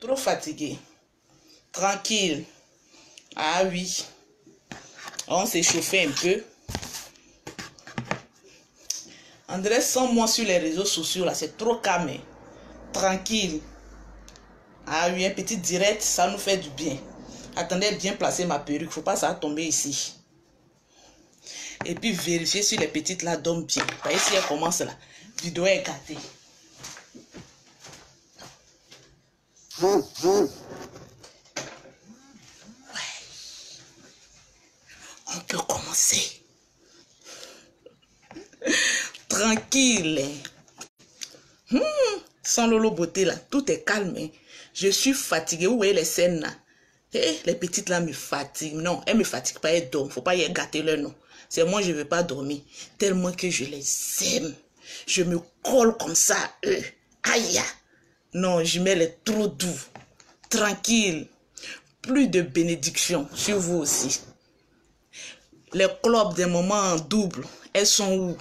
trop fatigué. Tranquille. Ah oui. On s'est chauffé un peu. André, sans moi sur les réseaux sociaux, là, c'est trop calme. Tranquille. Ah oui, un petit direct, ça nous fait du bien. Attendez, bien placer ma perruque. Faut pas ça tomber ici. Et puis vérifier si les petites là dorment bien. Voyez si elles commencent là. La vidéo est gâtée. Ouais. On peut commencer. Tranquille. Sans Lolo beauté là, tout est calme. Je suis fatiguée. Vous voyez les scènes là. Les petites là me fatiguent. Non, elles me fatiguent pas, elles dorment. Faut pas y gâter leur nom. C'est moi, je ne veux pas dormir. Tellement que je les aime. Je me colle comme ça à eux. Aïe. Non, je mets les trop doux. Tranquille. Plus de bénédictions sur vous aussi. Les clubs des mamans en double, elles sont où?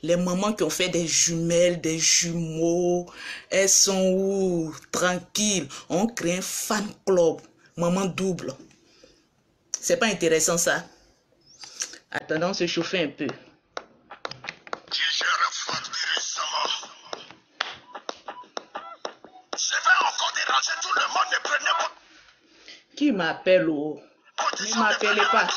Les mamans qui ont fait des jumelles, des jumeaux, elles sont où? Tranquille. On crée un fan club. Maman double. C'est pas intéressant ça? Attendons, se chauffer un peu. Je vais encore déranger tout le monde, ne prenez pas. Qui m'appelle oh? Ne m'appelez pas.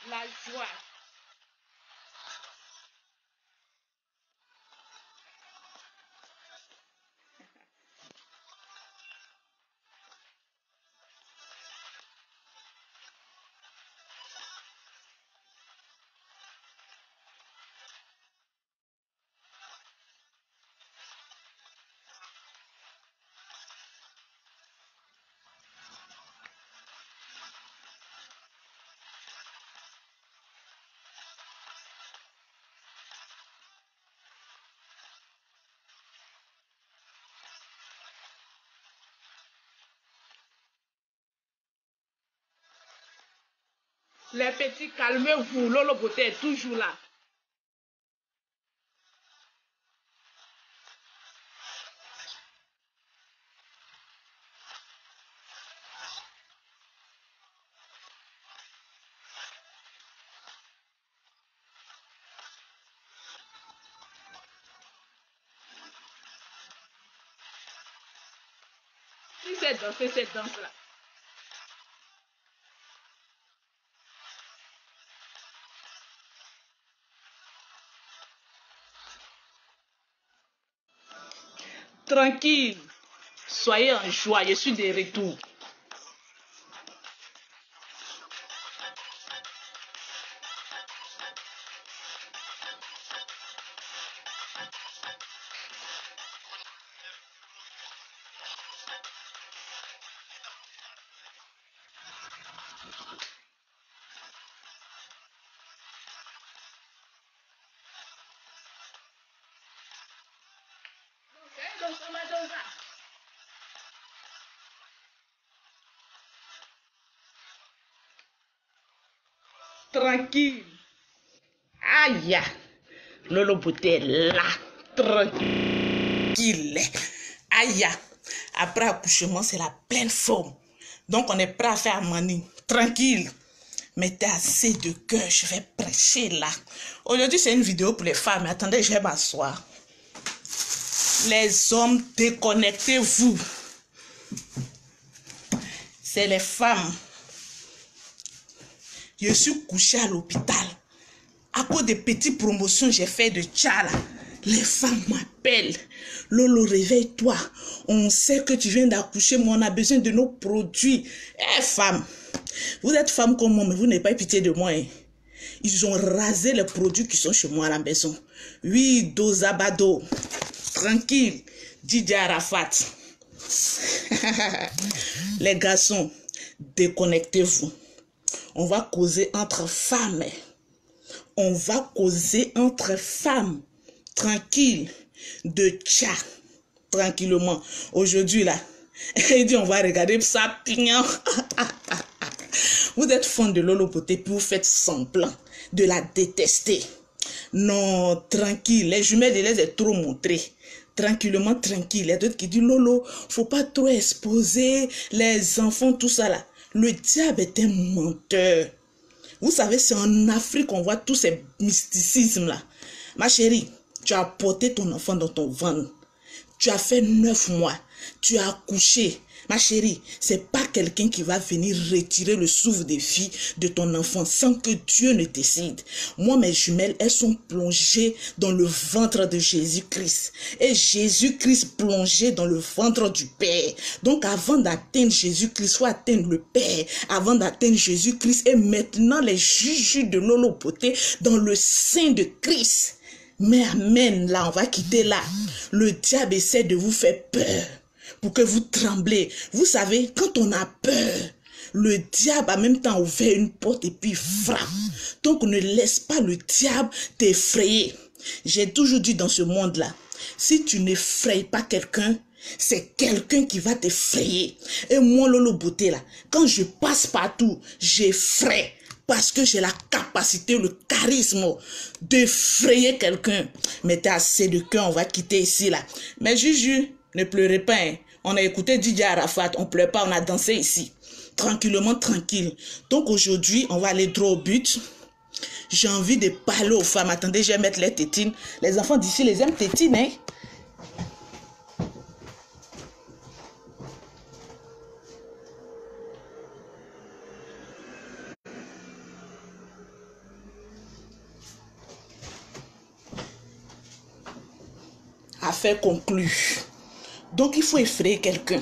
La joie. Les petits, calmez-vous. Lolo beauté est toujours là. Si c'est danser cette danse-là. Tranquille. Soyez en joie, je suis de retour. Tranquille. Aïe. Lolo beauté est là. Tranquille. Aïe. Après accouchement, c'est la pleine forme. Donc, on est prêt à faire manie. Tranquille. Mettez assez de cœur. Je vais prêcher là. Aujourd'hui, c'est une vidéo pour les femmes. Attendez, je vais m'asseoir. Les hommes, déconnectez-vous. C'est les femmes. Je suis couchée à l'hôpital. À cause des petites promotions j'ai fait de Tchala. Les femmes m'appellent. Lolo, réveille-toi. On sait que tu viens d'accoucher, mais on a besoin de nos produits. Eh, femmes, vous êtes femmes comme moi, mais vous n'avez pas pitié de moi. Hein. Ils ont rasé les produits qui sont chez moi à la maison. Oui, Dozabado. Tranquille. Didier Arafat. Les garçons, déconnectez-vous. On va causer entre femmes. On va causer entre femmes. Tranquille. De tcha. Tranquillement. Aujourd'hui, là, Il dit, on va regarder ça, pignon. Vous êtes fan de Lolo Beauté, puis vous faites semblant de la détester. Non, tranquille, les jumelles, je les ai trop montrées. Tranquillement, tranquille. Il y a d'autres qui disent, Lolo, faut pas trop exposer les enfants, tout ça là. Le diable est un menteur. Vous savez, c'est en Afrique qu'on voit tous ces mysticismes là. Ma chérie, tu as porté ton enfant dans ton ventre. Tu as fait 9 mois. Tu as accouché. Ma chérie, c'est pas quelqu'un qui va venir retirer le souffle de vie de ton enfant sans que Dieu ne décide. Moi, mes jumelles, elles sont plongées dans le ventre de Jésus-Christ. Et Jésus-Christ plongé dans le ventre du Père. Donc, avant d'atteindre Jésus-Christ, il faut atteindre le Père. Avant d'atteindre Jésus-Christ. Et maintenant, les juges de Lolo Beauté dans le sein de Christ. Mais amen, là, on va quitter là. Le diable essaie de vous faire peur pour que vous tremblez. Vous savez, quand on a peur, le diable a même temps ouvert une porte et puis frappe. Donc, ne laisse pas le diable t'effrayer. J'ai toujours dit dans ce monde-là, si tu n'effrayes pas quelqu'un, c'est quelqu'un qui va t'effrayer. Et moi, Lolo Beauté, là, quand je passe partout, j'effraie. Parce que j'ai la capacité, le charisme d'effrayer quelqu'un. Mettez assez de cœur, on va quitter ici là. Mais Juju, ne pleurez pas. Hein. On a écouté Didier Arafat, on ne pleure pas, on a dansé ici. Tranquillement, tranquille. Donc aujourd'hui, on va aller droit au but. J'ai envie de parler aux femmes. Attendez, je vais mettre les tétines. Les enfants d'ici les aiment tétines, hein. Affaire conclue. Donc, il faut effrayer quelqu'un.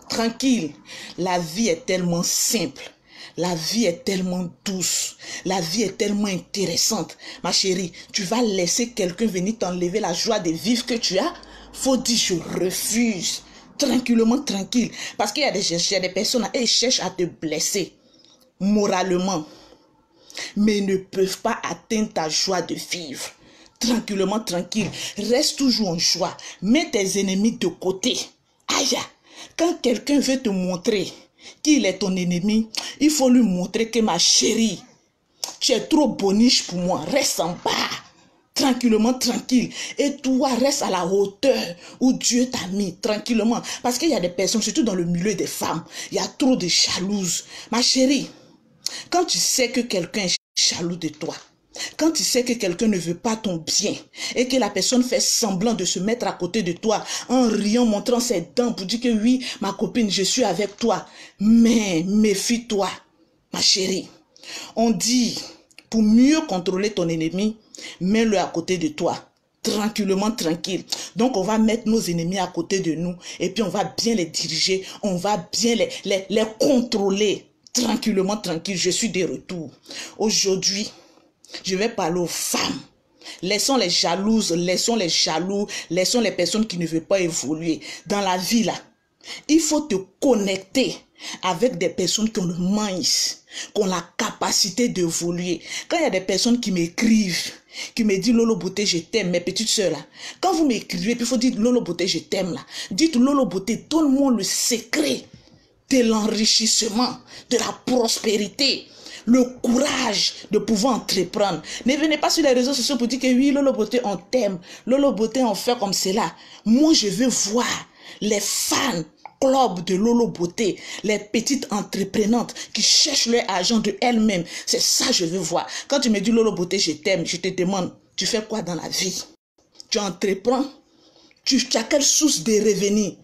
Tranquille. La vie est tellement simple. La vie est tellement douce. La vie est tellement intéressante. Ma chérie, tu vas laisser quelqu'un venir t'enlever la joie de vivre que tu as. Faut dire, je refuse. Tranquillement, tranquille. Parce qu'il y a des personnes, elles cherchent à te blesser moralement. Mais ne peuvent pas atteindre ta joie de vivre. Tranquillement, tranquille. Reste toujours en joie. Mets tes ennemis de côté. Aïe, quand quelqu'un veut te montrer qu'il est ton ennemi, il faut lui montrer que ma chérie, tu es trop boniche pour moi. Reste en bas. Tranquillement, tranquille. Et toi, reste à la hauteur où Dieu t'a mis. Tranquillement. Parce qu'il y a des personnes, surtout dans le milieu des femmes, il y a trop de jalouses. Ma chérie, quand tu sais que quelqu'un est jaloux de toi, quand tu sais que quelqu'un ne veut pas ton bien et que la personne fait semblant de se mettre à côté de toi en riant, montrant ses dents pour dire que oui, ma copine, je suis avec toi. Mais méfie-toi, ma chérie. On dit, pour mieux contrôler ton ennemi, mets-le à côté de toi. Tranquillement, tranquille. Donc, on va mettre nos ennemis à côté de nous et puis on va bien les diriger, on va bien les contrôler. Tranquillement, tranquille, je suis de retour. Aujourd'hui, je vais parler aux femmes. Laissons les jalouses, laissons les jaloux, laissons les personnes qui ne veulent pas évoluer. Dans la vie, là, il faut te connecter avec des personnes qui ont le mindset, qui ont la capacité d'évoluer. Quand il y a des personnes qui m'écrivent, qui me disent Lolo Beauté, je t'aime, mes petites soeurs là. Quand vous m'écrivez, puis il faut dire Lolo Beauté, je t'aime là. Dites Lolo Beauté, donne-moi le secret de l'enrichissement, de la prospérité, le courage de pouvoir entreprendre. Ne venez pas sur les réseaux sociaux pour dire que oui, Lolo Beauté, on t'aime. Lolo Beauté, on fait comme cela. Moi, je veux voir les fans club de Lolo Beauté, les petites entreprenantes qui cherchent leur argent de elles-mêmes. C'est ça que je veux voir. Quand tu me dis Lolo Beauté, je t'aime, je te demande, tu fais quoi dans la vie? Tu entreprends? Tu as quelle source de revenus?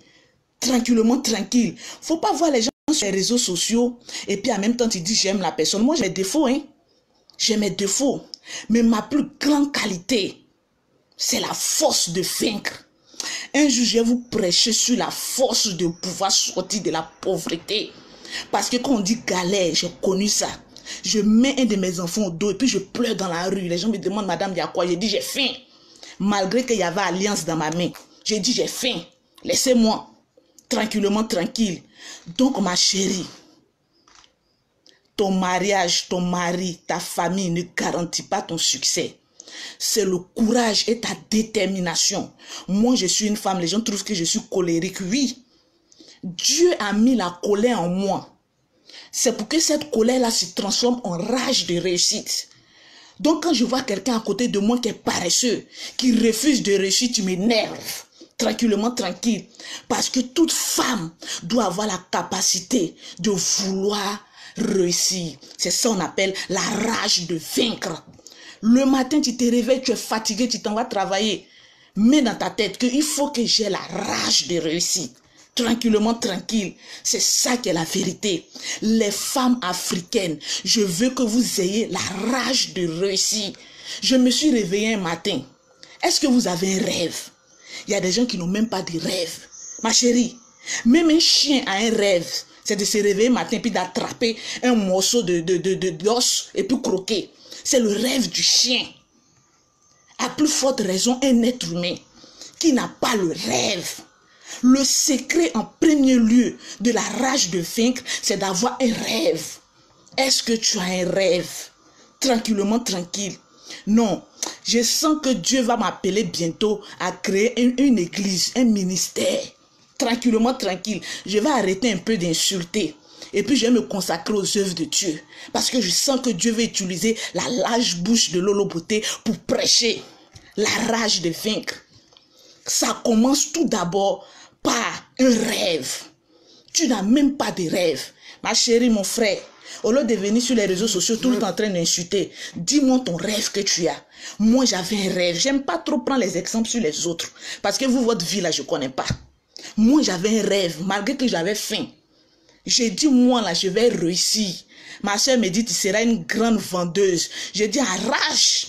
Tranquillement, tranquille. Faut pas voir les gens sur les réseaux sociaux et puis en même temps tu dis j'aime la personne. Moi j'ai mes défauts, hein. J'ai mes défauts. Mais ma plus grande qualité, c'est la force de vaincre. Un jour, je vais vous prêcher sur la force de pouvoir sortir de la pauvreté. Parce que quand on dit galère, j'ai connu ça. Je mets un de mes enfants au dos et puis je pleure dans la rue. Les gens me demandent, madame, il y a quoi? J'ai dit, j'ai faim. Malgré qu'il y avait alliance dans ma main. J'ai dit, j'ai faim. Laissez-moi. Tranquillement, tranquille. Donc, ma chérie, ton mariage, ton mari, ta famille ne garantit pas ton succès. C'est le courage et ta détermination. Moi, je suis une femme. Les gens trouvent que je suis colérique. Oui. Dieu a mis la colère en moi. C'est pour que cette colère-là se transforme en rage de réussite. Donc quand je vois quelqu'un à côté de moi qui est paresseux, qui refuse de réussir, tu m'énerves. Tranquillement, tranquille. Parce que toute femme doit avoir la capacité de vouloir réussir. C'est ça qu'on appelle la rage de vaincre. Le matin, tu te réveilles, tu es fatigué, tu t'en vas travailler. Mets dans ta tête qu'il faut que j'ai la rage de réussir. Tranquillement, tranquille. C'est ça qui est la vérité. Les femmes africaines, je veux que vous ayez la rage de réussir. Je me suis réveillée un matin. Est-ce que vous avez un rêve? Il y a des gens qui n'ont même pas de rêve. Ma chérie, même un chien a un rêve. C'est de se réveiller un matin puis d'attraper un morceau d'os et puis croquer. C'est le rêve du chien. À plus forte raison, un être humain qui n'a pas le rêve. Le secret en premier lieu de la rage de vaincre, c'est d'avoir un rêve. Est-ce que tu as un rêve? Tranquillement, tranquille. Non, je sens que Dieu va m'appeler bientôt à créer une église, un ministère. Tranquillement, tranquille. Je vais arrêter un peu d'insulter. Et puis je vais me consacrer aux œuvres de Dieu. Parce que je sens que Dieu veut utiliser la large bouche de Lolo Beauté pour prêcher la rage de vaincre. Ça commence tout d'abord par un rêve. Tu n'as même pas de rêve. Ma chérie, mon frère, au lieu de venir sur les réseaux sociaux tout le temps en train d'insulter, dis-moi ton rêve que tu as. Moi, j'avais un rêve. J'aime pas trop prendre les exemples sur les autres. Parce que vous, votre vie là, je connais pas. Moi, j'avais un rêve, malgré que j'avais faim. J'ai dit, moi là, je vais réussir. Ma soeur me dit, tu seras une grande vendeuse. J'ai dit, arrache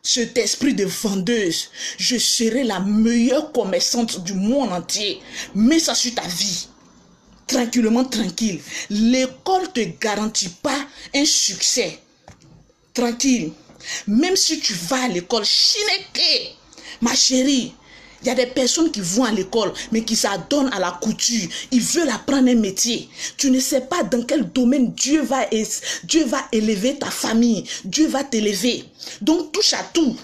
cet esprit de vendeuse. Je serai la meilleure commerçante du monde entier. Mets ça sur ta vie. Tranquillement, tranquille. L'école ne te garantit pas un succès. Tranquille. Même si tu vas à l'école, chineke, ma chérie, il y a des personnes qui vont à l'école, mais qui s'adonnent à la couture. Ils veulent apprendre un métier. Tu ne sais pas dans quel domaine Dieu va élever ta famille. Dieu va t'élever. Donc, touche à tout.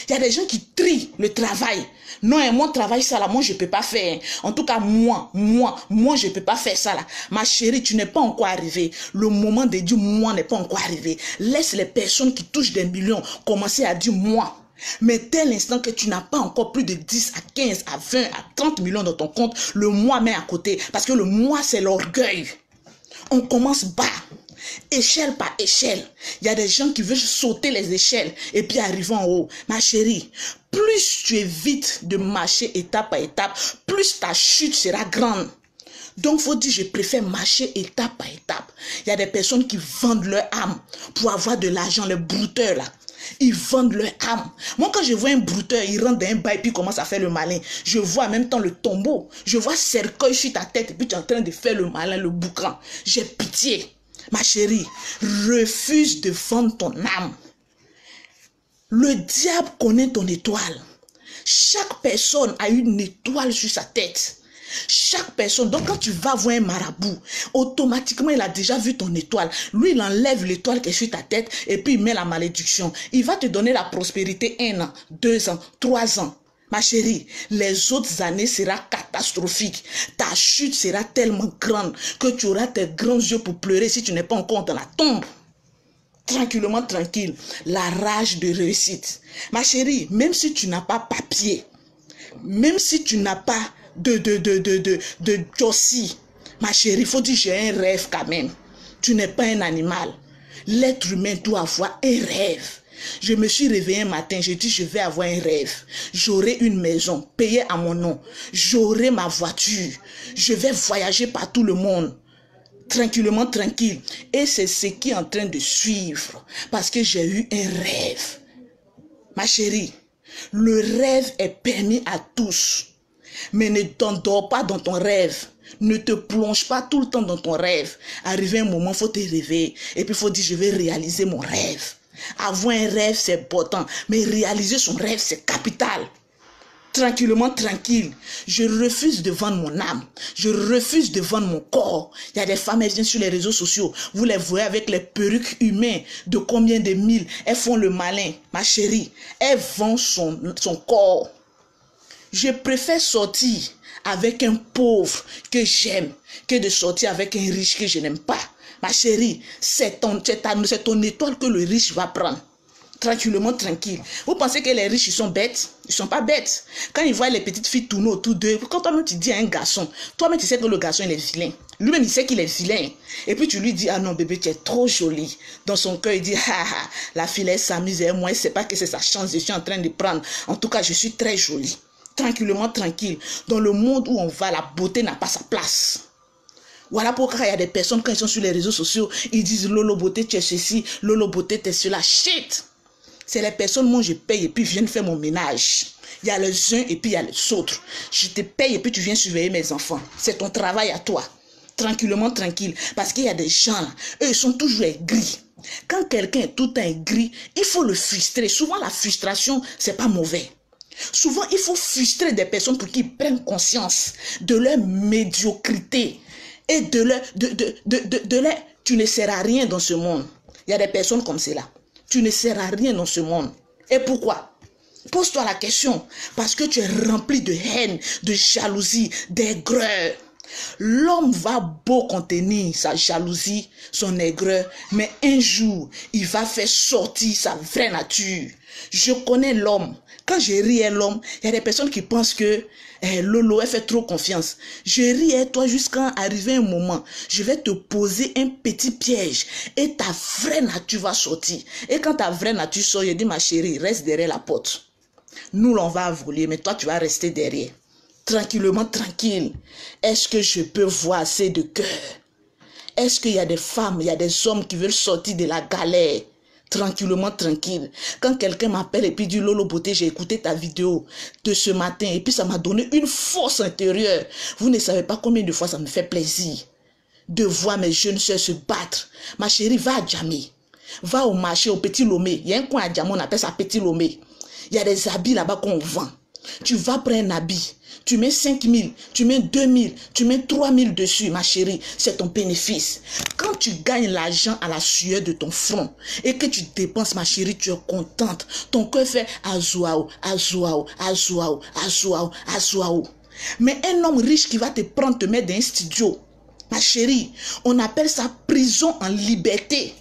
Il y a des gens qui trient le travail. Non, mon travail, ça là, moi, je ne peux pas faire. En tout cas, moi, je ne peux pas faire ça là. Ma chérie, tu n'es pas encore arrivé. Le moment de dire moi n'est pas encore arrivé. Laisse les personnes qui touchent des millions commencer à dire moi. Mais dès l'instant que tu n'as pas encore plus de 10 à 15 à 20 à 30 millions dans ton compte, le moi met à côté. Parce que le moi, c'est l'orgueil. On commence bas. Échelle par échelle. Il y a des gens qui veulent sauter les échelles et puis arriver en haut. Ma chérie, plus tu évites de marcher étape par étape, plus ta chute sera grande. Donc, il faut dire, je préfère marcher étape par étape. Il y a des personnes qui vendent leur âme pour avoir de l'argent, les brouteurs là. Ils vendent leur âme. Moi, quand je vois un brouteur, il rentre dans un bail et puis commence à faire le malin. Je vois en même temps le tombeau. Je vois cercueil sur ta tête et puis tu es en train de faire le malin, le boucan. J'ai pitié. Ma chérie, refuse de vendre ton âme. Le diable connaît ton étoile. Chaque personne a une étoile sur sa tête. Chaque personne, donc quand tu vas voir un marabout, automatiquement il a déjà vu ton étoile. Lui, il enlève l'étoile qui est sur ta tête et puis il met la malédiction. Il va te donner la prospérité 1 an, 2 ans, 3 ans. Ma chérie, les autres années seront catastrophiques. Ta chute sera tellement grande que tu auras tes grands yeux pour pleurer si tu n'es pas encore dans la tombe. Tranquillement, tranquille. La rage de réussite. Ma chérie, même si tu n'as pas papier, même si tu n'as pas de Josie, ma chérie, il faut dire j'ai un rêve quand même. Tu n'es pas un animal. L'être humain doit avoir un rêve. Je me suis réveillée un matin, j'ai dit je vais avoir un rêve. J'aurai une maison payée à mon nom. J'aurai ma voiture. Je vais voyager par tout le monde. Tranquillement, tranquille. Et c'est ce qui est en train de suivre. Parce que j'ai eu un rêve. Ma chérie, le rêve est permis à tous. Mais ne t'endors pas dans ton rêve. Ne te plonge pas tout le temps dans ton rêve. Arrivé un moment, il faut te réveiller. Et puis il faut dire, je vais réaliser mon rêve. Avoir un rêve, c'est important. Mais réaliser son rêve, c'est capital. Tranquillement, tranquille. Je refuse de vendre mon âme. Je refuse de vendre mon corps. Il y a des femmes, elles viennent sur les réseaux sociaux. Vous les voyez avec les perruques humaines de combien de mille. Elles font le malin. Ma chérie, elles vendent son corps. Je préfère sortir avec un pauvre que j'aime que de sortir avec un riche que je n'aime pas. Ma chérie, c'est ton étoile que le riche va prendre. Tranquillement, tranquille. Vous pensez que les riches, ils sont bêtes? Ils ne sont pas bêtes. Quand ils voient les petites filles tourner autour d'eux, quand toi-même tu dis à un garçon, toi-même tu sais que le garçon il est vilain. Lui-même il sait qu'il est vilain. Et puis tu lui dis, ah non bébé, tu es trop jolie. Dans son cœur, il dit, ah ah, la fille elle s'amuse et moi, elle ne sait pas que c'est sa chance, je suis en train de prendre. En tout cas, je suis très jolie. Tranquillement, tranquille. Dans le monde où on va, la beauté n'a pas sa place. Voilà pourquoi il y a des personnes, quand ils sont sur les réseaux sociaux, ils disent, Lolo beauté, tu es ceci, Lolo beauté, tu es cela. Shit! C'est les personnes, moi je paye et puis viennent faire mon ménage. Il y a les uns et puis il y a les autres. Je te paye et puis tu viens surveiller mes enfants. C'est ton travail à toi. Tranquillement, tranquille. Parce qu'il y a des gens là, eux ils sont toujours aigris. Quand quelqu'un est tout le temps aigri, il faut le frustrer. Souvent la frustration, c'est pas mauvais. Souvent il faut frustrer des personnes pour qu'ils prennent conscience de leur médiocrité et de leur... Tu ne sers à rien dans ce monde. Il y a des personnes comme cela. Tu ne sers à rien dans ce monde. Et pourquoi? Pose-toi la question. Parce que tu es rempli de haine, de jalousie, d'aigreur. L'homme va beau contenir sa jalousie, son aigreur, mais un jour, il va faire sortir sa vraie nature. Je connais l'homme. Quand je ris à l'homme, il y a des personnes qui pensent que Lolo, elle fait trop confiance. Je ris à toi jusqu'à arriver un moment. Je vais te poser un petit piège et ta vraie nature va sortir. Et quand ta vraie nature sort, je dis ma chérie, reste derrière la porte. Nous, on va voler, mais toi, tu vas rester derrière. Tranquillement, tranquille. Est-ce que je peux voir assez de cœur? Est-ce qu'il y a des femmes, il y a des hommes qui veulent sortir de la galère? Tranquillement, tranquille. Quand quelqu'un m'appelle et puis dit Lolo beauté, j'ai écouté ta vidéo de ce matin et puis ça m'a donné une force intérieure. Vous ne savez pas combien de fois ça me fait plaisir de voir mes jeunes soeurs se battre. Ma chérie, va à Djamé. Va au marché, au Petit Lomé. Il y a un coin à Djamé, on appelle ça Petit Lomé. Il y a des habits là-bas qu'on vend. Tu vas prendre un habit. Tu mets 5 000, tu mets 2 000, tu mets 3 000 dessus, ma chérie. C'est ton bénéfice. Quand tu gagnes l'argent à la sueur de ton front et que tu dépenses, ma chérie, tu es contente. Ton cœur fait azouaou, azouaou, azouaou, azouaou, azouaou. Mais un homme riche qui va te prendre, te mettre dans un studio, ma chérie, on appelle ça prison en liberté.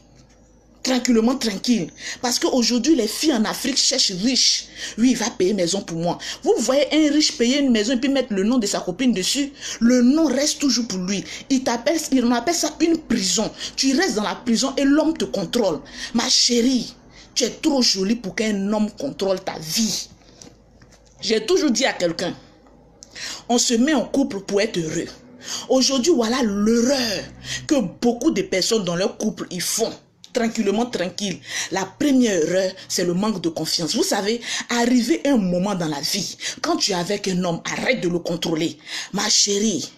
Tranquillement, tranquille. Parce qu'aujourd'hui, les filles en Afrique cherchent riches. Oui, il va payer maison pour moi. Vous voyez un riche payer une maison et puis mettre le nom de sa copine dessus. Le nom reste toujours pour lui. Il en appelle ça une prison. Tu restes dans la prison et l'homme te contrôle. Ma chérie, tu es trop jolie pour qu'un homme contrôle ta vie. J'ai toujours dit à quelqu'un, on se met en couple pour être heureux. Aujourd'hui, voilà l'erreur que beaucoup de personnes dans leur couple y font. Tranquillement, tranquille. La première erreur, c'est le manque de confiance. Vous savez, arriver un moment dans la vie, quand tu es avec un homme, arrête de le contrôler. Ma chérie,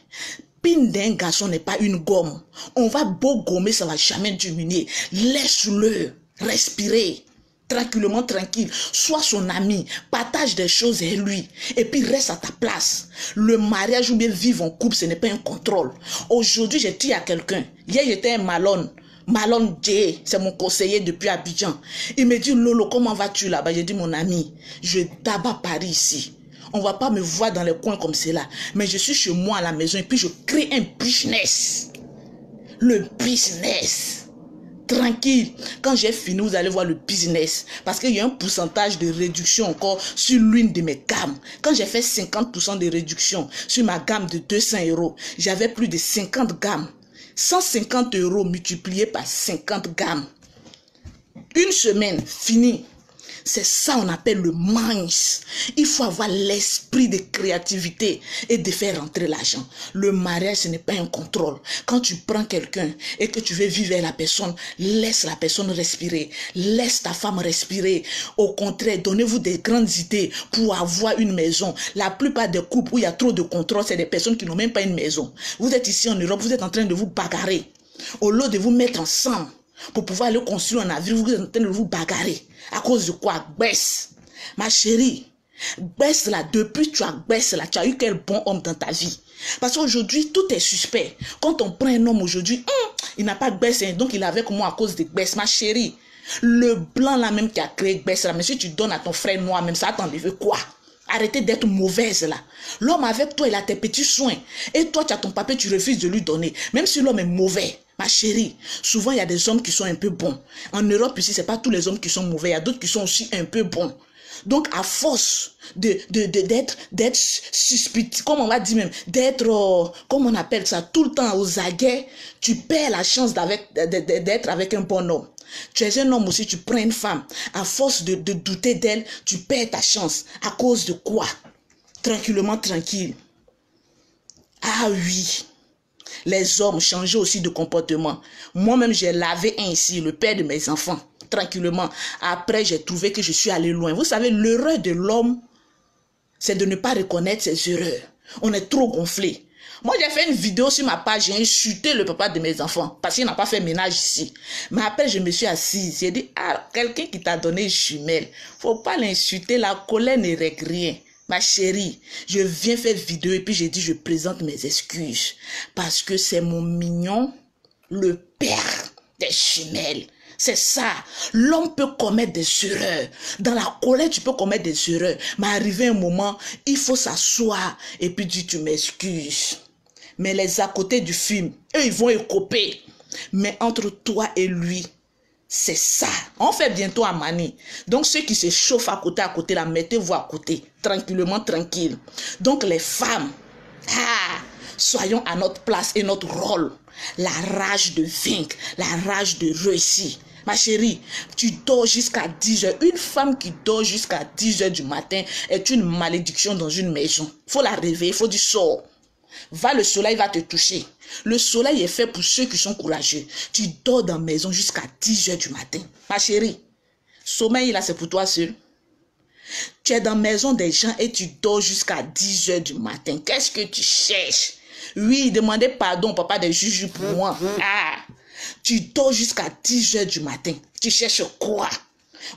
pine d'un garçon n'est pas une gomme. On va beau gommer, ça va jamais diminuer. Laisse-le respirer. Tranquillement, tranquille. Sois son ami. Partage des choses avec lui. Et puis reste à ta place. Le mariage ou bien vivre en couple, ce n'est pas un contrôle. Aujourd'hui, j'ai dit à quelqu'un. Hier, j'étais un Malone. Malone J, c'est mon conseiller depuis Abidjan. Il me dit, Lolo, comment vas-tu là-bas? J'ai dit, mon ami, je t'abats Paris ici. On ne va pas me voir dans les coins comme cela. Mais je suis chez moi à la maison et puis je crée un business. Le business. Tranquille. Quand j'ai fini, vous allez voir le business. Parce qu'il y a un pourcentage de réduction encore sur l'une de mes gammes. Quand j'ai fait 50% de réduction sur ma gamme de 200 €, j'avais plus de 50 gammes. 150 € multiplié par 50 gammes. Une semaine, fini. C'est ça on appelle le minds. Il faut avoir l'esprit de créativité et de faire rentrer l'argent. Le mariage, ce n'est pas un contrôle. Quand tu prends quelqu'un et que tu veux vivre avec la personne, laisse la personne respirer. Laisse ta femme respirer. Au contraire, donnez-vous des grandes idées pour avoir une maison. La plupart des couples où il y a trop de contrôle, c'est des personnes qui n'ont même pas une maison. Vous êtes ici en Europe, vous êtes en train de vous bagarrer. Au lieu de vous mettre ensemble pour pouvoir aller construire un navire, vous êtes en train de vous bagarrer. À cause de quoi? Baisse. Ma chérie, baisse là. Depuis que tu as baissé là, tu as eu quel bon homme dans ta vie? Parce qu'aujourd'hui, tout est suspect. Quand on prend un homme aujourd'hui, il n'a pas baissé, donc il est avec moi à cause de baisse. Ma chérie, le blanc là même qui a créé baisse là, mais si tu donnes à ton frère noir, même ça t'enlève quoi? Arrêtez d'être mauvaise là. L'homme avec toi, il a tes petits soins. Et toi, tu as ton papier, tu refuses de lui donner. Même si l'homme est mauvais. Ma chérie, souvent il y a des hommes qui sont un peu bons. En Europe ici, c'est pas tous les hommes qui sont mauvais. Il y a d'autres qui sont aussi un peu bons. Donc à force d'être suspect, comme on va dire même, d'être, comme on appelle ça, tout le temps aux aguets, tu perds la chance d'être avec un bon homme. Tu es un homme aussi, tu prends une femme. À force de douter d'elle, tu perds ta chance. À cause de quoi? Tranquillement, tranquille. Ah oui. Les hommes changeaient aussi de comportement. Moi-même, j'ai lavé ainsi le père de mes enfants, tranquillement. Après, j'ai trouvé que je suis allé loin. Vous savez, l'erreur de l'homme, c'est de ne pas reconnaître ses erreurs. On est trop gonflé. Moi, j'ai fait une vidéo sur ma page, j'ai insulté le papa de mes enfants parce qu'il n'a pas fait ménage ici. Mais après, je me suis assise. J'ai dit, ah, quelqu'un qui t'a donné une jumelle, faut pas l'insulter, la colère ne règle rien. Ma chérie, je viens faire vidéo et puis j'ai dit, je présente mes excuses. Parce que c'est mon mignon, le père des jumelles. C'est ça. L'homme peut commettre des erreurs. Dans la colère, tu peux commettre des erreurs. Mais arrivé un moment, il faut s'asseoir et puis dire, tu m'excuses. Mais les à côté du film, eux, ils vont écoper. Mais entre toi et lui, c'est ça. On fait bientôt à Mani. Donc, ceux qui se chauffent à côté, là, mettez-vous à côté. Tranquillement, tranquille. Donc, les femmes, soyons à notre place et notre rôle. La rage de vaincre, la rage de réussir. Ma chérie, tu dors jusqu'à 10 heures. Une femme qui dort jusqu'à 10 heures du matin est une malédiction dans une maison. Il faut la réveiller, il faut dire sors. Va, le soleil va te toucher. Le soleil est fait pour ceux qui sont courageux. Tu dors dans la maison jusqu'à 10 heures du matin. Ma chérie, sommeil là, c'est pour toi seul. Tu es dans la maison des gens et tu dors jusqu'à 10 heures du matin. Qu'est-ce que tu cherches? Oui, demandez pardon au papa des juges pour moi. Tu dors jusqu'à 10 heures du matin. Tu cherches quoi?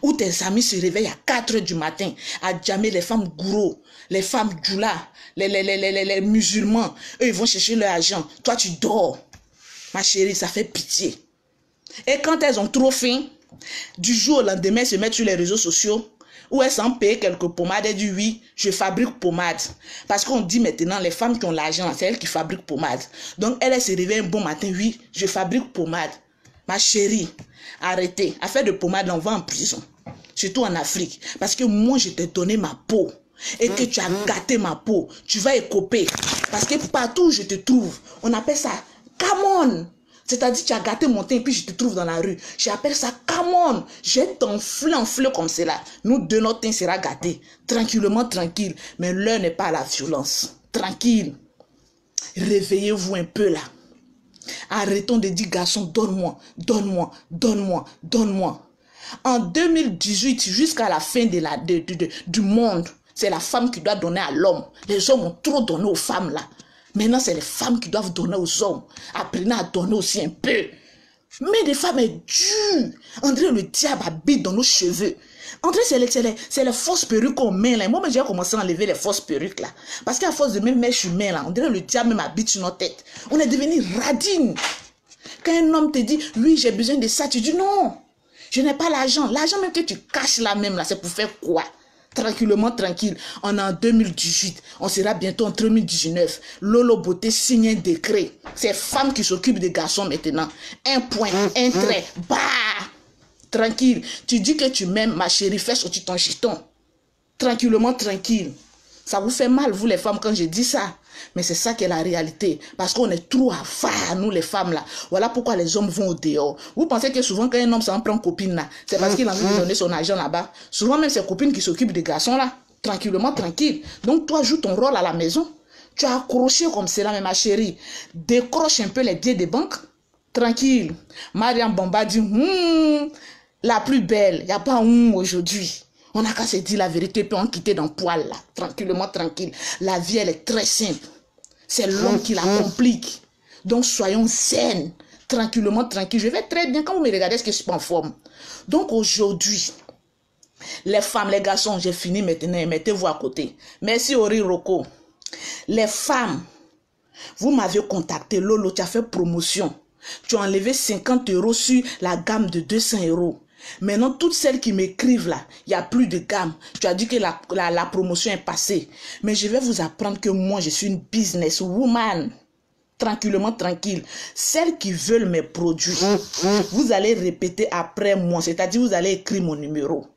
Où tes amis se réveillent à 4 heures du matin à jammer les femmes gourous, les femmes djoula, les musulmans. Eux, ils vont chercher leur argent. Toi, tu dors. Ma chérie, ça fait pitié. Et quand elles ont trop faim, du jour au lendemain, elles se mettent sur les réseaux sociaux où elles s'en payent quelques pommades. Elles disent oui, je fabrique pommade. Parce qu'on dit maintenant, les femmes qui ont l'argent, c'est elles qui fabriquent pommade. Donc, elles se réveillent un bon matin. Oui, je fabrique pommade. Ma chérie, arrêtez. Affaire de pommade, on va en prison. Surtout en Afrique. Parce que moi, je t'ai donné ma peau. Et que tu as gâté ma peau. Tu vas écoper. Parce que partout où je te trouve, on appelle ça come on. C'est-à-dire, tu as gâté mon teint et puis je te trouve dans la rue. J'appelle ça come on. Je vais t'enfler comme cela. Nous deux, notre teint sera gâté. Tranquillement, tranquille. Mais l'heure n'est pas à la violence. Tranquille. Réveillez-vous un peu là. Arrêtons de dire, garçon, donne-moi, donne-moi, donne-moi, donne-moi. En 2018, jusqu'à la fin du monde, c'est la femme qui doit donner à l'homme. Les hommes ont trop donné aux femmes là. Maintenant, c'est les femmes qui doivent donner aux hommes. Apprenez à donner aussi un peu. Mais des femmes est dure. On dirait le diable habite dans nos cheveux. On dirait c'est les fausses perruques qu'on met là. Moi, j'ai commencé à enlever les fausses perruques là. Parce qu'à force de même mettre chemin là, on dirait le diable même habite sur notre tête. On est devenu radine. Quand un homme te dit, oui, j'ai besoin de ça, tu dis non. Je n'ai pas l'argent. L'argent même que tu caches là même là, c'est pour faire quoi? Tranquillement, tranquille. On est en 2018. On sera bientôt en 2019. Lolo Beauté signe un décret. C'est femmes qui s'occupent des garçons maintenant. Un point, un trait. Bah! Tranquille. Tu dis que tu m'aimes, ma chérie, fais sortir ton chiton. Tranquillement, tranquille. Ça vous fait mal, vous les femmes, quand je dis ça. Mais c'est ça qui est la réalité. Parce qu'on est trop avares, nous les femmes là. Voilà pourquoi les hommes vont au dehors. Vous pensez que souvent quand un homme s'en prend copine là, c'est parce qu'il a envie de donner son argent là-bas. Souvent même c'est copines qui s'occupent des garçons là. Tranquillement, tranquille. Donc toi, joue ton rôle à la maison. Tu as accroché comme cela, mais ma chérie. Décroche un peu les billets des banques. Tranquille. Mariam Bamba dit, la plus belle. Il n'y a pas aujourd'hui. On n'a qu'à se dire la vérité, puis on quitter dans le poil là. Tranquillement, tranquille. La vie, elle est très simple. C'est l'homme qui la complique. Donc, soyons zen. Tranquillement, tranquille. Je vais très bien. Quand vous me regardez, est-ce que je suis en forme? Donc, aujourd'hui, les femmes, les garçons, j'ai fini maintenant. Mettez-vous à côté. Merci, Ori Roko. Les femmes, vous m'avez contacté. Lolo, tu as fait promotion. Tu as enlevé 50 € sur la gamme de 200 €. Maintenant, toutes celles qui m'écrivent là, il n'y a plus de gamme. Tu as dit que la promotion est passée. Mais je vais vous apprendre que moi, je suis une businesswoman. Tranquillement, tranquille. Celles qui veulent mes produits, vous allez répéter après moi. C'est-à-dire, vous allez écrire mon numéro.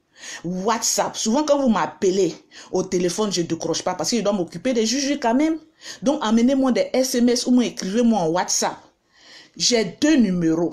WhatsApp. Souvent, quand vous m'appelez au téléphone, je ne décroche pas parce que je dois m'occuper des juges quand même. Donc, amenez-moi des SMS ou écrivez-moi en WhatsApp. J'ai 2 numéros.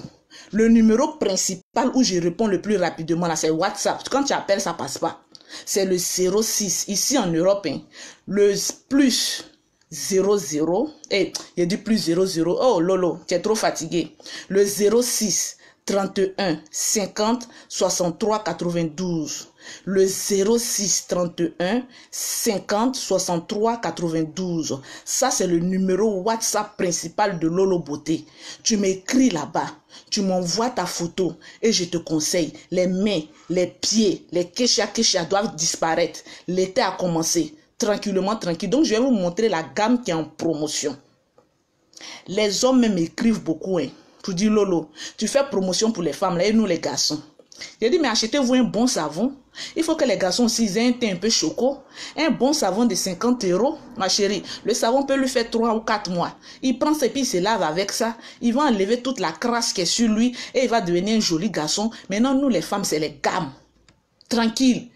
Le numéro principal où je réponds le plus rapidement, là, c'est WhatsApp. Quand tu appelles, ça passe pas. C'est le 06. Ici, en Europe, hein, le plus 00. Et il dit plus 00. Oh, Lolo, tu es trop fatigué. Le 06 31 50 63 92. Le 06 31 50 63 92. Ça, c'est le numéro WhatsApp principal de Lolo Beauté. Tu m'écris là-bas. Tu m'envoies ta photo et je te conseille. Les mains, les pieds, les kéchia doivent disparaître. L'été a commencé. Tranquillement, tranquille. Donc, je vais vous montrer la gamme qui est en promotion. Les hommes même écrivent beaucoup. Hein. Tu dis, Lolo, tu fais promotion pour les femmes là, et nous les garçons. J'ai dit, mais achetez-vous un bon savon. Il faut que les garçons aussi aient un teint un peu choco. Un bon savon de 50 €, ma chérie. Le savon peut lui faire 3 ou 4 mois. Il prend ça et puis il se lave avec ça. Il va enlever toute la crasse qui est sur lui et il va devenir un joli garçon. Maintenant, nous les femmes, c'est les gammes. Tranquille.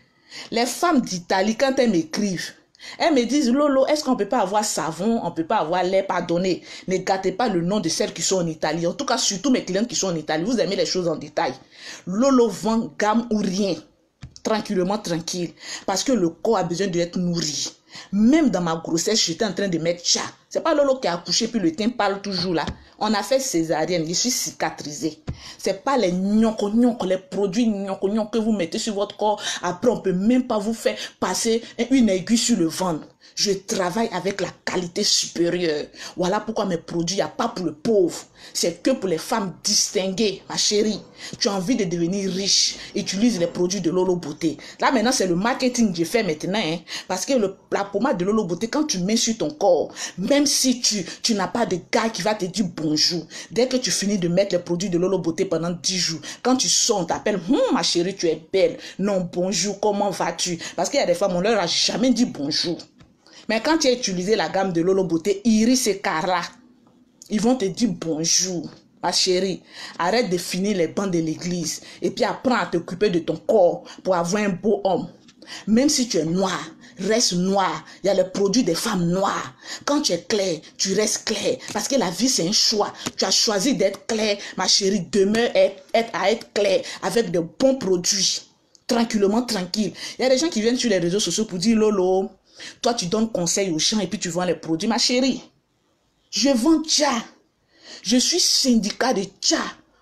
Les femmes d'Italie, quand elles m'écrivent, elles me disent, Lolo, est-ce qu'on ne peut pas avoir savon, on ne peut pas avoir lait, pardonnez. Ne gâtez pas le nom de celles qui sont en Italie. En tout cas, surtout mes clientes qui sont en Italie. Vous aimez les choses en détail. Lolo vend gamme ou rien. Tranquillement, tranquille. Parce que le corps a besoin d'être nourri. Même dans ma grossesse, j'étais en train de mettre chat. C'est pas Lolo qui a accouché puis le teint parle toujours là. On a fait césarienne, je suis cicatrisée. C'est pas les gnocco, les produits gnocco que vous mettez sur votre corps. Après, on peut même pas vous faire passer une aiguille sur le ventre. Je travaille avec la qualité supérieure. Voilà pourquoi mes produits, il n'y a pas pour le pauvre. C'est que pour les femmes distinguées, ma chérie. Tu as envie de devenir riche. Utilise les produits de Lolo Beauté. Là, maintenant, c'est le marketing que je fais maintenant. Hein, parce que la pommade de Lolo Beauté, quand tu mets sur ton corps, même si tu n'as pas de gars qui va te dire bonjour, dès que tu finis de mettre les produits de Lolo Beauté pendant 10 jours, quand tu sors, on t'appelle, ma chérie, tu es belle. Non, bonjour, comment vas-tu? Parce qu'il y a des femmes, on leur a jamais dit bonjour. Mais quand tu as utilisé la gamme de Lolo Beauté, Iris et Cara, ils vont te dire bonjour, ma chérie. Arrête de finir les bancs de l'église et puis apprends à t'occuper de ton corps pour avoir un beau homme. Même si tu es noir, reste noir. Il y a les produits des femmes noires. Quand tu es clair, tu restes clair. Parce que la vie, c'est un choix. Tu as choisi d'être clair, ma chérie. Demeure à être clair avec de bons produits. Tranquillement, tranquille. Il y a des gens qui viennent sur les réseaux sociaux pour dire, Lolo, toi, tu donnes conseil aux gens et puis tu vends les produits. Ma chérie, je vends tcha. Je suis syndicat de tcha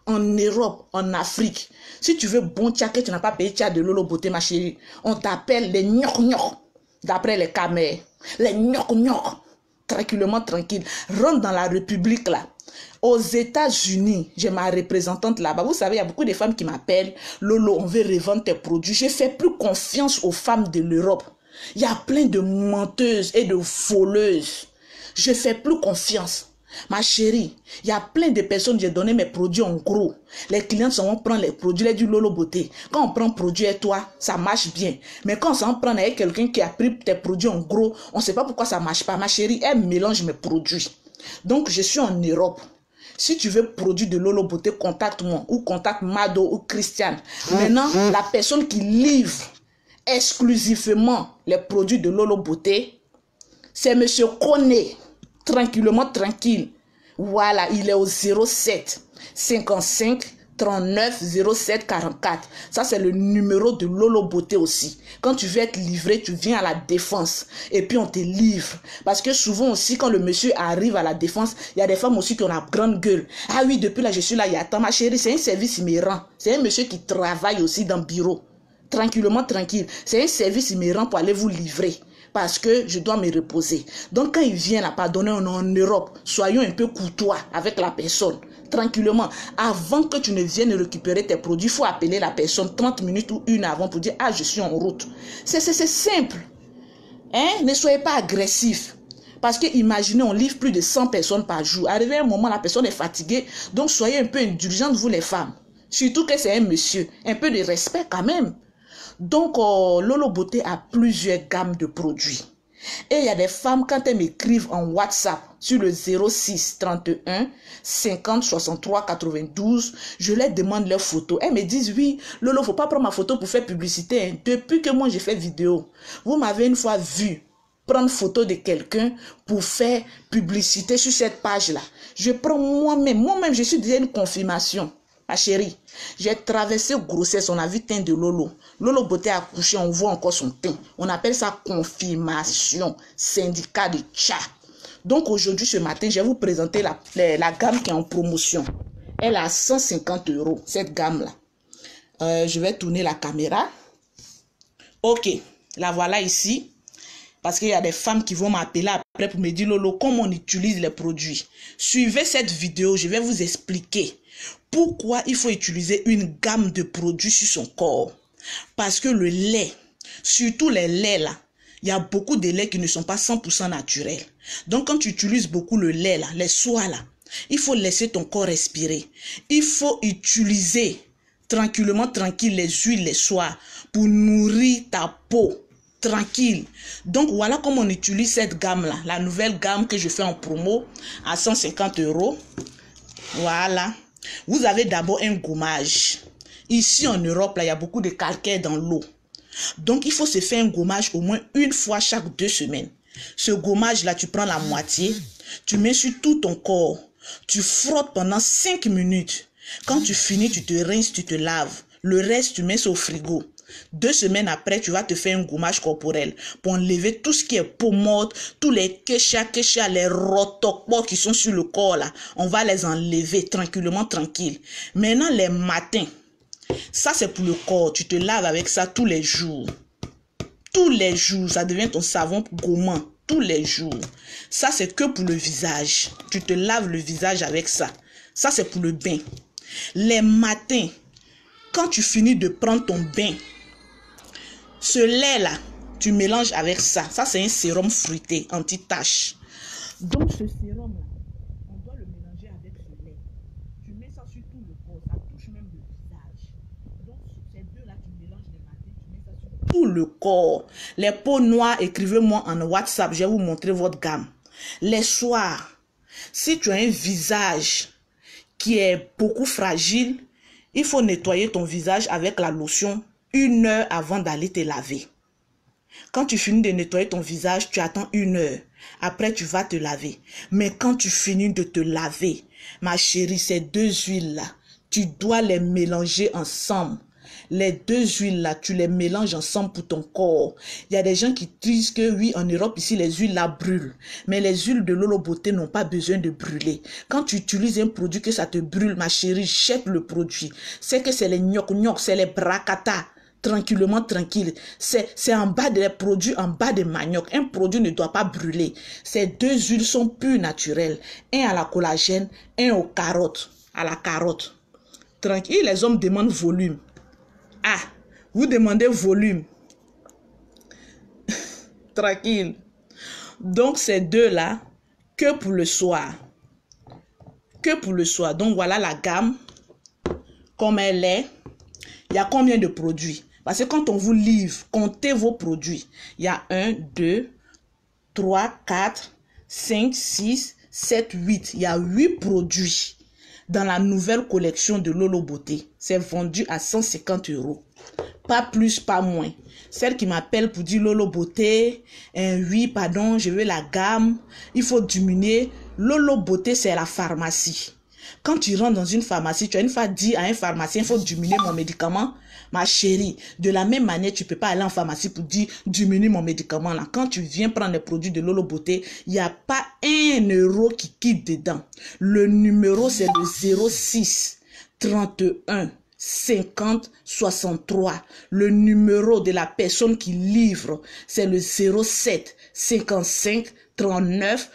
en Europe, en Afrique. Si tu veux bon tcha que tu n'as pas payé tcha de Lolo Beauté, ma chérie, on t'appelle les gnoc-gnoc, d'après les camers. Les gnoc-gnoc. Tranquillement, tranquille. Rentre dans la République, là. Aux États-Unis, j'ai ma représentante là-bas. Vous savez, il y a beaucoup de femmes qui m'appellent. Lolo, on veut revendre tes produits. Je fais plus confiance aux femmes de l'Europe. Il y a plein de menteuses et de voleuses. Je fais plus confiance. Ma chérie, il y a plein de personnes, j'ai donné mes produits en gros. Les clients vont prendre les produits, les du Lolo Beauté. Quand on prend produit et toi, ça marche bien. Mais quand on s'en prend avec quelqu'un qui a pris tes produits en gros, on ne sait pas pourquoi ça ne marche pas. Ma chérie, elle mélange mes produits. Donc, je suis en Europe. Si tu veux produit de Lolo Beauté, contacte-moi ou contacte Mado ou Christiane. Maintenant, la personne qui livre exclusivement les produits de Lolo Beauté, c'est Monsieur Koné. Tranquillement, tranquille. Voilà, il est au 07 55 39 07 44. Ça, c'est le numéro de Lolo Beauté aussi. Quand tu veux être livré, tu viens à la défense et puis on te livre. Parce que souvent aussi, quand le monsieur arrive à la défense, il y a des femmes aussi qui ont la grande gueule. Ah oui, depuis là, je suis là, il y a tant. Ma chérie, c'est un service immérant. C'est un monsieur qui travaille aussi dans le bureau. Tranquillement, tranquille. C'est un service immérant pour aller vous livrer. Parce que je dois me reposer. Donc quand il vient là, pardonnez, on est en Europe, soyons un peu courtois avec la personne. Tranquillement, avant que tu ne viennes récupérer tes produits, il faut appeler la personne 30 minutes ou 1 avant pour dire, ah, je suis en route. C'est simple. Hein? Ne soyez pas agressif. Parce que imaginez, on livre plus de 100 personnes par jour. Arrivé à un moment, la personne est fatiguée. Donc soyez un peu indulgentes, vous les femmes. Surtout que c'est un monsieur. Un peu de respect quand même. Donc, Lolo Beauté a plusieurs gammes de produits. Et il y a des femmes, quand elles m'écrivent en WhatsApp sur le 06 31 50 63 92, je leur demande leurs photos. Elles me disent, oui, Lolo, faut pas prendre ma photo pour faire publicité. Hein. Depuis que moi, j'ai fait vidéo, vous m'avez une fois vu prendre photo de quelqu'un pour faire publicité sur cette page-là. Je prends moi-même, je suis déjà une confirmation. Ma chérie, j'ai traversé grossesse, on a vu teint de Lolo. Lolo Beauté a accouché, on voit encore son teint. On appelle ça confirmation, syndicat de tcha. Donc aujourd'hui, ce matin, je vais vous présenter la gamme qui est en promotion. Elle est à 150 €, cette gamme-là. Je vais tourner la caméra. Ok, la voilà ici. Parce qu'il y a des femmes qui vont m'appeler après pour me dire, Lolo, comment on utilise les produits. Suivez cette vidéo, je vais vous expliquer pourquoi il faut utiliser une gamme de produits sur son corps. Parce que le lait, surtout les laits là, il y a beaucoup de laits qui ne sont pas 100% naturels. Donc quand tu utilises beaucoup le lait là, les soies là, il faut laisser ton corps respirer. Il faut utiliser tranquille les huiles, les soies pour nourrir ta peau. Tranquille. Donc voilà comment on utilise cette gamme là, la nouvelle gamme que je fais en promo à 150 €. Voilà. Vous avez d'abord un gommage. Ici en Europe, là, il y a beaucoup de calcaire dans l'eau. Donc il faut se faire un gommage au moins une fois chaque 2 semaines. Ce gommage là, tu prends la moitié, tu mets sur tout ton corps, tu frottes pendant 5 minutes. Quand tu finis, tu te rinces, tu te laves. Le reste, tu mets ça au frigo. 2 semaines après, tu vas te faire un gommage corporel pour enlever tout ce qui est peau morte, tous les kéchas, les rotokpos qui sont sur le corps là. On va les enlever tranquille. Maintenant, les matins, ça c'est pour le corps. Tu te laves avec ça tous les jours. Tous les jours, ça devient ton savon gommant. Tous les jours. Ça c'est que pour le visage. Tu te laves le visage avec ça. Ça c'est pour le bain. Les matins, quand tu finis de prendre ton bain, ce lait-là, tu mélanges avec ça. Ça, c'est un sérum fruité, anti-tache. Donc, ce sérum-là, on doit le mélanger avec ce lait. Tu mets ça sur tout le corps. Ça touche même le visage. Donc, ces deux-là, tu mélanges les matins. Tu mets ça sur tout le corps. Les peaux noires, écrivez-moi en WhatsApp. Je vais vous montrer votre gamme. Les soirs, si tu as un visage qui est beaucoup fragile, il faut nettoyer ton visage avec la lotion 1 heure avant d'aller te laver. Quand tu finis de nettoyer ton visage, tu attends 1 heure. Après, tu vas te laver. Mais quand tu finis de te laver, ma chérie, ces 2 huiles-là, tu dois les mélanger ensemble. Les 2 huiles-là, tu les mélanges ensemble pour ton corps. Il y a des gens qui disent que oui, en Europe, ici, les huiles-là brûlent. Mais les huiles de Lolo Beauté n'ont pas besoin de brûler. Quand tu utilises un produit que ça te brûle, ma chérie, jette le produit. C'est que c'est les gnoc-gnoc, c'est les bracata. Tranquille. C'est en bas des produits, en bas des manioc. Un produit ne doit pas brûler. Ces 2 huiles sont pures naturelles. Un à la collagène, un aux carottes. À la carotte. Tranquille, les hommes demandent volume. Ah, vous demandez volume. Tranquille. Donc, ces deux-là, que pour le soir. Que pour le soir. Donc, voilà la gamme. Comme elle est. Il y a combien de produits? Parce que quand on vous livre, comptez vos produits. Il y a 1, 2, 3, 4, 5, 6, 7, 8. Il y a 8 produits. Dans la nouvelle collection de Lolo Beauté, c'est vendu à 150 €. Pas plus, pas moins. Celle qui m'appelle pour dire Lolo Beauté, oui, pardon, je veux la gamme. Il faut diminuer. Lolo Beauté, c'est la pharmacie. Quand tu rentres dans une pharmacie, tu as une fois dit à un pharmacien, il faut diminuer mon médicament. Ma chérie, de la même manière, tu ne peux pas aller en pharmacie pour dire diminue mon médicament là. Quand tu viens prendre les produits de Lolo Beauté, il n'y a pas 1 € qui quitte dedans. Le numéro, c'est le 06 31 50 63. Le numéro de la personne qui livre, c'est le 07 55 39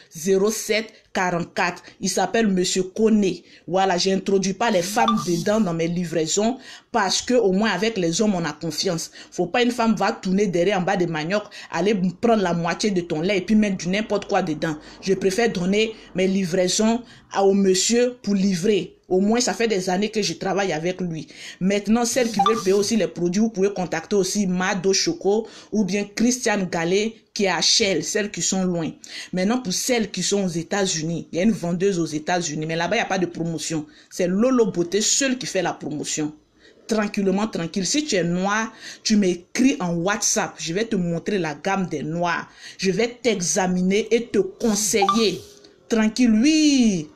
07 44. Il s'appelle Monsieur Koné. Voilà, j'introduis pas les femmes dedans dans mes livraisons parce que au moins avec les hommes on a confiance. Faut pas une femme va tourner derrière en bas des manioc, aller prendre la moitié de ton lait et puis mettre du n'importe quoi dedans. Je préfère donner mes livraisons au monsieur pour livrer. Au moins, ça fait des années que je travaille avec lui. Maintenant, celles qui veulent payer aussi les produits, vous pouvez contacter aussi Mado Choco ou bien Christiane Gallet qui est à Shell, celles qui sont loin. Maintenant, pour celles qui sont aux États-Unis, il y a une vendeuse aux États-Unis, mais là-bas, il n'y a pas de promotion. C'est Lolo Beauté seule qui fait la promotion. Tranquillement, tranquille. Si tu es noir, tu m'écris en WhatsApp. Je vais te montrer la gamme des noirs. Je vais t'examiner et te conseiller. Tranquille, oui,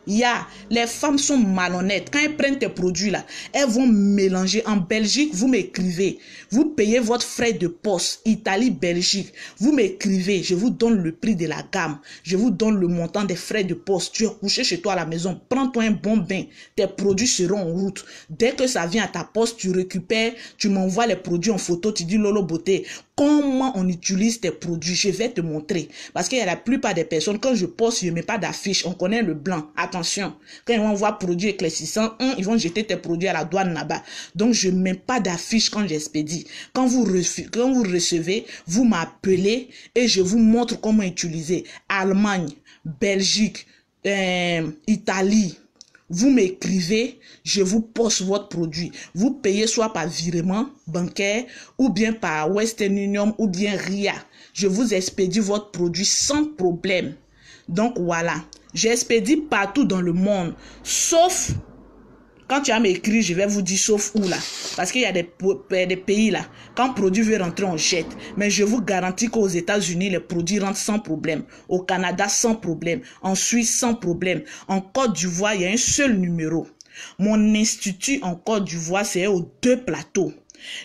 les femmes sont malhonnêtes. Quand elles prennent tes produits là, elles vont mélanger. En Belgique, vous m'écrivez. Vous payez votre frais de poste. Italie, Belgique. Vous m'écrivez. Je vous donne le prix de la gamme. Je vous donne le montant des frais de poste. Tu es couché chez toi à la maison. Prends-toi un bon bain. Tes produits seront en route. Dès que ça vient à ta poste, tu récupères. Tu m'envoies les produits en photo. Tu dis Lolo Beauté, comment on utilise tes produits? Je vais te montrer. Parce qu'il y a la plupart des personnes, quand je poste, je ne mets pas d'affiche. On connaît le blanc. Attention. Quand ils vont voir produits éclaircissants, ils vont jeter tes produits à la douane là-bas. Donc, je ne mets pas d'affiche quand j'expédie. Quand vous recevez, vous m'appelez et je vous montre comment utiliser. Allemagne, Belgique, Italie. Vous m'écrivez, je vous poste votre produit. Vous payez soit par virement bancaire ou bien par Western Union ou bien RIA. Je vous expédie votre produit sans problème. Donc voilà, j'expédie partout dans le monde, sauf quand tu as m'écrit, je vais vous dire sauf où là. Parce qu'il y a des pays là, quand le produit veut rentrer, on jette. Mais je vous garantis qu'aux États-Unis, les produits rentrent sans problème. Au Canada, sans problème. En Suisse, sans problème. En Côte d'Ivoire, il y a un seul numéro. Mon institut en Côte d'Ivoire, c'est aux 2 plateaux.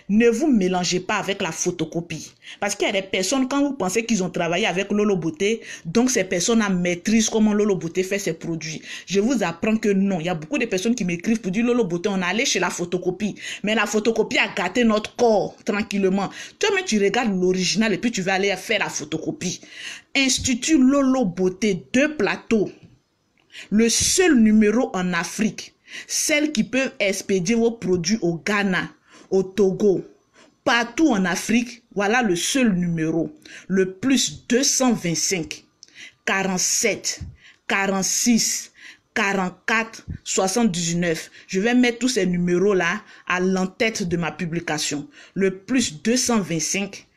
Ne vous mélangez pas avec la photocopie. Parce qu'il y a des personnes, quand vous pensez qu'ils ont travaillé avec Lolo Beauté, donc ces personnes maîtrisent comment Lolo Beauté fait ses produits. Je vous apprends que non. Il y a beaucoup de personnes qui m'écrivent pour dire Lolo Beauté, on est allé chez la photocopie. Mais la photocopie a gâté notre corps tranquillement. Toi-même, tu regardes l'original et puis tu vas aller faire la photocopie. Institut Lolo Beauté, 2 plateaux. Le seul numéro en Afrique. Celles qui peuvent expédier vos produits au Ghana, au Togo, partout en Afrique, voilà le seul numéro. Le plus 225 47 46 44 79. Je vais mettre tous ces numéros-là à l'entête de ma publication. Le plus 225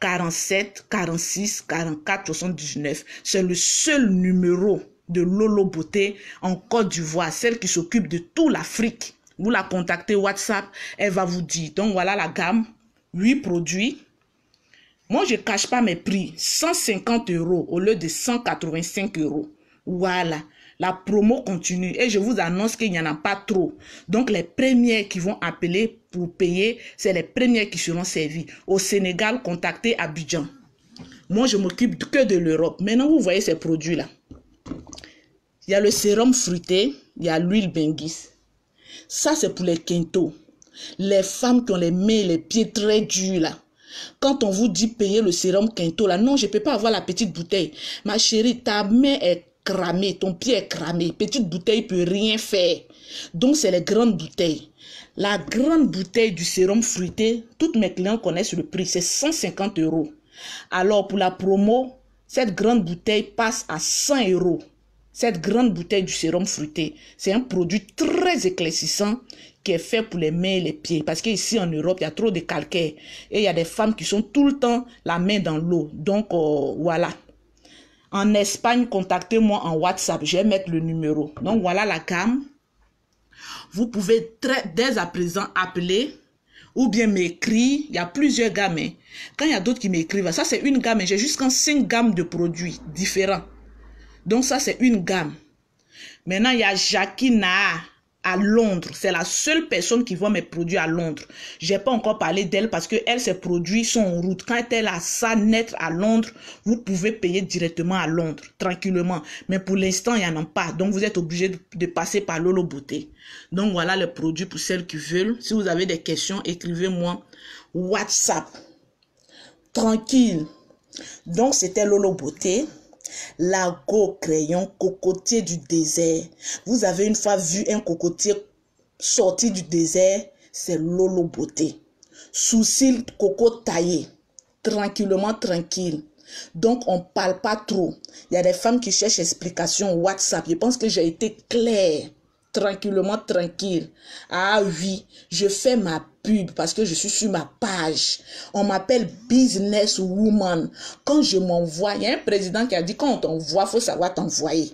47 46 44 79. C'est le seul numéro de Lolo Beauté en Côte d'Ivoire, celle qui s'occupe de toute l'Afrique. Vous la contactez WhatsApp, elle va vous dire. Donc voilà la gamme, 8 produits. Moi, je ne cache pas mes prix. 150 € au lieu de 185 €. Voilà, la promo continue. Et je vous annonce qu'il n'y en a pas trop. Donc les premières qui vont appeler pour payer, c'est les premières qui seront servies. Au Sénégal, contactez Abidjan. Moi, je m'occupe que de l'Europe. Maintenant, vous voyez ces produits-là. Il y a le sérum fruité, il y a l'huile Benguis. Ça, c'est pour les quintos. Les femmes qui ont les mains et les pieds très durs, là. Quand on vous dit payer le sérum quinto, là, non, je ne peux pas avoir la petite bouteille. Ma chérie, ta main est cramée, ton pied est cramé. Petite bouteille ne peut rien faire. Donc, c'est les grandes bouteilles. La grande bouteille du sérum fruité, toutes mes clients connaissent le prix, c'est 150 €. Alors, pour la promo, cette grande bouteille passe à 100 €. Cette grande bouteille du sérum fruité, c'est un produit très éclaircissant qui est fait pour les mains et les pieds. Parce qu'ici en Europe, il y a trop de calcaire. Et il y a des femmes qui sont tout le temps la main dans l'eau. Donc, voilà. En Espagne, contactez-moi en WhatsApp. Je vais mettre le numéro. Donc, voilà la gamme. Vous pouvez dès à présent appeler ou bien m'écrire. Il y a plusieurs gammes. Hein. Quand il y a d'autres qui m'écrivent, ça c'est une gamme. J'ai jusqu'en 5 gammes de produits différents. Donc ça, c'est une gamme. Maintenant, il y a Jackie Naa à Londres. C'est la seule personne qui vend mes produits à Londres. Je n'ai pas encore parlé d'elle parce que elle, ses produits sont en route. Quand elle a ça naître à Londres, vous pouvez payer directement à Londres, tranquillement. Mais pour l'instant, il n'y en a pas. Donc, vous êtes obligé de passer par Lolo Beauté. Donc, voilà les produits pour celles qui veulent. Si vous avez des questions, écrivez-moi WhatsApp. Tranquille. Donc, c'était Lolo Beauté. Lago crayon cocotier du désert. Vous avez une fois vu un cocotier sorti du désert, c'est Lolo Beauté. Sourcils coco taillé, tranquillement tranquille. Donc on parle pas trop. Il y a des femmes qui cherchent explication WhatsApp. Je pense que j'ai été claire. tranquillement, tranquille. Ah oui, je fais ma pub parce que je suis sur ma page. On m'appelle Business Woman. Quand je m'envoie, il y a un président qui a dit quand on t'envoie, il faut savoir t'envoyer.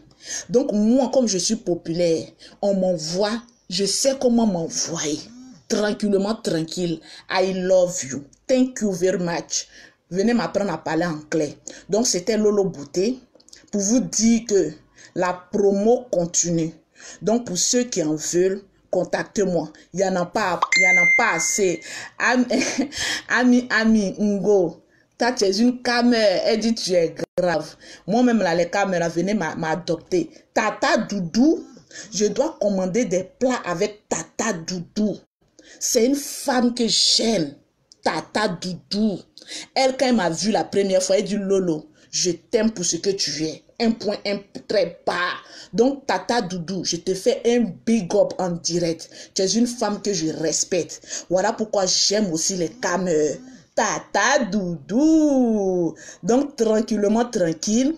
Donc moi, comme je suis populaire, on m'envoie, je sais comment m'envoyer. Tranquillement, tranquille. I love you. Thank you very much. Venez m'apprendre à parler anglais. Donc c'était Lolo Beauté pour vous dire que la promo continue. Donc pour ceux qui en veulent, contactez-moi. Il n'y en a pas assez. Ami, Ngo, toi tu es une caméra, elle dit tu es grave. Moi-même là, les caméras, venez m'adopter. Tata Doudou, je dois commander des plats avec Tata Doudou. C'est une femme que j'aime. Tata Doudou. Elle, quand elle m'a vu la première fois, elle dit Lolo, je t'aime pour ce que tu es. Un point, un très bas. Donc, Tata Doudou, je te fais un big up en direct. Tu es une femme que je respecte. Voilà pourquoi j'aime aussi les caméras. Tata Doudou. Donc, tranquillement, tranquille.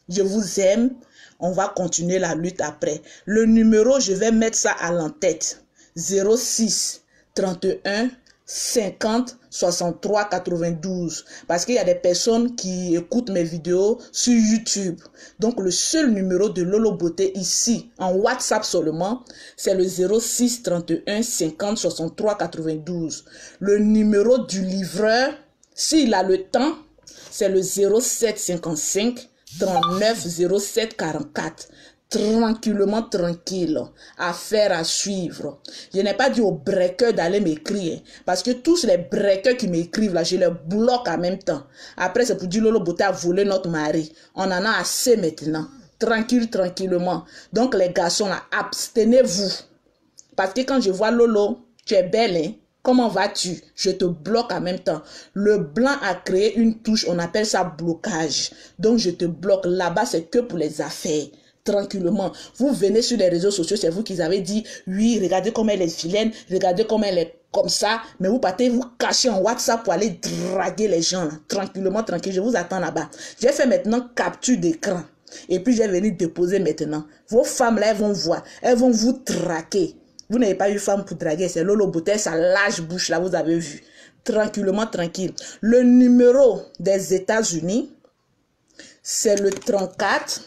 Je vous aime. On va continuer la lutte après. Le numéro, je vais mettre ça à l'entête. 06 31 50 63 92 parce qu'il y a des personnes qui écoutent mes vidéos sur YouTube. Donc le seul numéro de Lolo Beauté ici en WhatsApp seulement, c'est le 06 31 50 63 92. Le numéro du livreur, s'il a le temps, c'est le 07 55 39 07 44. Tranquillement, tranquille. Affaire à suivre. Je n'ai pas dit aux breakers d'aller m'écrire. Parce que tous les breakers qui m'écrivent là, je les bloque en même temps. Après, c'est pour dire Lolo Beauté a volé notre mari. On en a assez maintenant. Tranquille, tranquillement. Donc les garçons là, abstenez-vous. Parce que quand je vois Lolo, tu es belle, hein? Comment vas-tu? Je te bloque en même temps. Le blanc a créé une touche, on appelle ça blocage. Donc je te bloque. Là-bas, c'est que pour les affaires. Tranquillement. Vous venez sur les réseaux sociaux, c'est vous qui avez dit, oui, regardez comment elle est vilaine, regardez comment elle est comme ça, mais vous partez vous cacher en WhatsApp pour aller draguer les gens. Là. Tranquillement, tranquille, je vous attends là-bas. J'ai fait maintenant capture d'écran. Et puis j'ai venu déposer maintenant. Vos femmes là, elles vont voir, elles vont vous traquer. Vous n'avez pas eu femme pour draguer, c'est Lolo Beauté, sa large bouche là, vous avez vu. Tranquillement, tranquille. Le numéro des États-Unis, c'est le 34.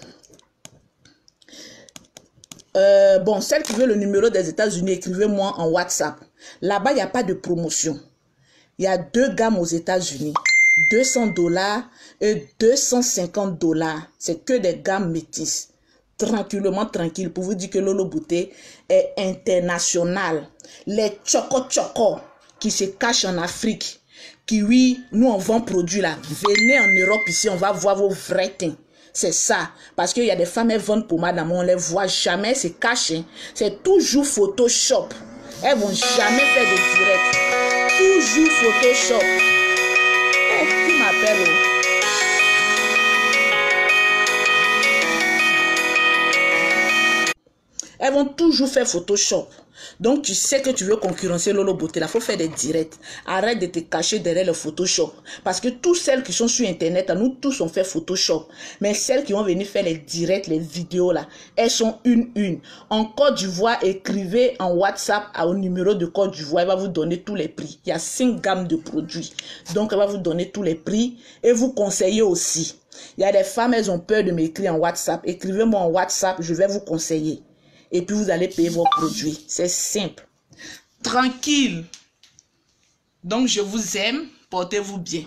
Bon, celle qui veut le numéro des États-Unis, écrivez-moi en WhatsApp. Là-bas, il n'y a pas de promotion. Il y a 2 gammes aux États-Unis. $200 et $250. C'est que des gammes métisses. Tranquillement, tranquille. Pour vous dire que Lolo Beauté est international. Les choco qui se cachent en Afrique. Qui, oui, nous, on vend produit là. Venez en Europe ici, on va voir vos vrais teints. C'est ça. Parce qu'il y a des femmes, elles vendent pour madame, on les voit jamais, c'est caché. C'est toujours Photoshop. Elles vont jamais faire de direct. Toujours Photoshop. Eh, qui m'appelle? Elles vont toujours faire Photoshop. Donc, tu sais que tu veux concurrencer Lolo Beauté. Là, il faut faire des directs. Arrête de te cacher derrière le Photoshop. Parce que toutes celles qui sont sur Internet, nous tous on fait Photoshop. Mais celles qui vont venir faire les directs, les vidéos, là, elles sont une. En Côte d'Ivoire, écrivez en WhatsApp au numéro de Côte d'Ivoire. Elle va vous donner tous les prix. Il y a 5 gammes de produits. Donc, elle va vous donner tous les prix. Et vous conseiller aussi. Il y a des femmes, elles ont peur de m'écrire en WhatsApp. Écrivez-moi en WhatsApp, je vais vous conseiller. Et puis, vous allez payer vos produits. C'est simple. Tranquille. Donc, je vous aime. Portez-vous bien.